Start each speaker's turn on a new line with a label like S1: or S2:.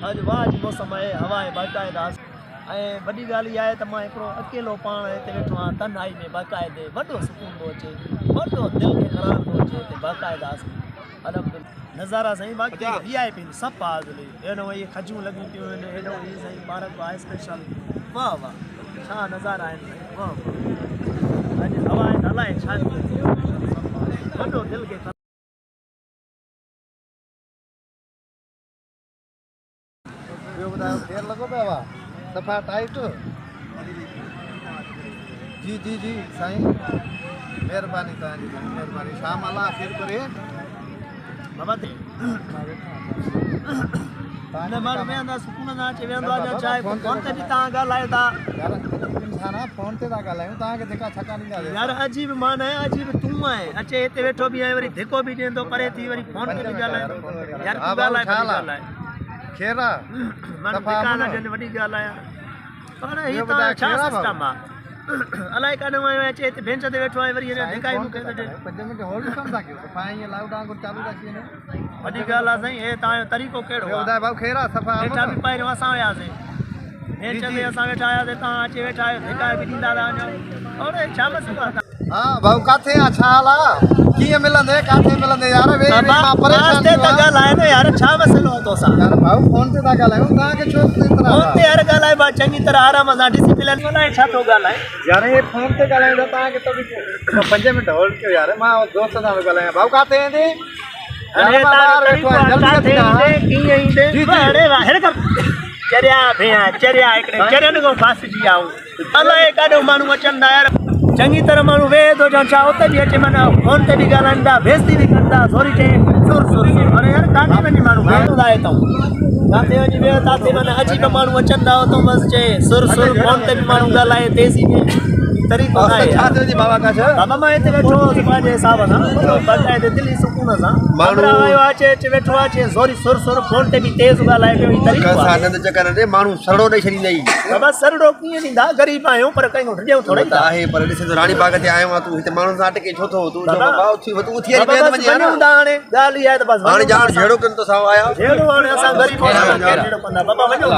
S1: आज was मौसम है हवा है बाकायदा वॾी ॻाल्हि इहा आहे त मां हिकिड़ो अकेलो पाण हिते वेठो आहियां तन्हाई में बाक़ाइदे वॾो सुकून थो अचे वॾो दिलि खे क़रार थो अचे हिते बाक़ाइदा अलहमदुलिल्लाह नज़ारा साईं बाक़ी VIP सभु आहे हेॾो इहे खजूं लॻियूं पियूं आहिनि हेॾो इहे साईं पार्क आहे स्पेशल वाह वाह छा नज़ारा आहिनि वाह वाह अॼु हवा आहिनि अलाए छा वॾो दिलि खे
S2: ॿियो ॿुधायो केरु लॻो पियो आहे सफ़ा टाइट जी जी जी साईं महिरबानी तव्हांजी महिरबानी शाम अला खीर करे
S1: बाबा ते न माण्हू वेहंदा सुकून सां अची वेहंदो आहे चाहे फोन ते बि तव्हां ॻाल्हायो था
S2: यार इंसान आहे फोन ते था ॻाल्हायूं तव्हांखे धिका छका ॾींदासीं
S1: यार अजीब मान आहे अजीब तूं आहे अचे हिते वेठो बि आहे वरी धिको बि ॾींदो परे थी वरी फोन ते बि ॻाल्हाए यार तूं ॻाल्हाए
S2: खेर आहे
S1: माण्हू धिका न ॾियनि वॾी ॻाल्हि आहे पर हीअ तव्हां छा सिस्टम आहे अलाए काॾे वियो अचे हिते बेंच ते वेठो आहे वरी धिका ई मूंखे
S2: 5 मिंट होल्ड कम था कयो सफ़ा ईअं लाउड चालू था थी वञे
S1: वॾी ॻाल्हि आहे साईं हे तव्हांजो तरीक़ो कहिड़ो आहे
S2: ॿुधाए भाऊ खेर आहे सफ़ा
S1: वेठा बि पहिरियों असां वियासीं बेंच ते असां वेठा आयासीं तव्हां अची वेठा आहियो धिका बि ॾींदा था वञो और छा मसइलो आहे
S2: हा भाऊ काथे आहे छा हाल आहे कीअं मिलंदे काथे मिलंदे यार वे मां परेशान
S1: ते त ॻाल्हाए न यार छा मसइलो आहे तोसां
S2: यार भाऊ फोन ते था ॻाल्हायूं तव्हांखे छो एतिरा
S1: फोन ते यार ॻाल्हाए बा चङी तरह आराम सां डिसिप्लिन अलाए छा थो ॻाल्हाए
S2: यार हे फोन ते ॻाल्हायूं था तव्हांखे त 5 मिंट होल्ड कयो यार मां दोस्त सां ॻाल्हायां भाऊ काथे ईंदे
S1: अरे कीअं ईंदे अरे वाहिर कर चरिया भेण चरिया हिकिड़े चरियनि खां फासिजी आऊं अलाए काॾो माण्हू अचनि था यार चङी तरह माण्हू वेहे थो ॼण छा उते बि अचे माना फोन ते बि ॻाल्हाइनि था बेइज़ती बि कनि था थोरी चए सुर सुर अरे यार काथे वञी माण्हू वेहंदो आहे हितां काथे वञी वेह किथे माना अजीब माण्हू अचनि था उतां बसि चए सुर सुर फोन ते बि माण्हू ॻाल्हाए तेज़ी में तरीक़ो आहे
S2: बाबा का
S1: बाबा मां हिते वेठो हुउसि पंहिंजे हिसाब सां बाक़ाइदे दिली सुकून सां माण्हू आयो अचे वेठो अचे ज़ोरी सुर सुर फोन ते बि तेज़ ॻाल्हाए पियो
S2: माण्हू सरड़ो ॾेई छॾींदा
S1: बाबा सरड़ो कीअं ॾींदा ग़रीब आहियूं पर कयूं ॾियूं थोरी
S2: आहे पर ॾिसे तो रानी बाग ते आयो आहे तूं हिते माण्हू सां अटके छो थो तूं हाणे
S1: ॻाल्हि इहा आहे त बसि
S2: हाणे ॼाण जहिड़ो कनि तो सां आया
S1: जहिड़ो हाणे असां ग़रीब बाबा वञो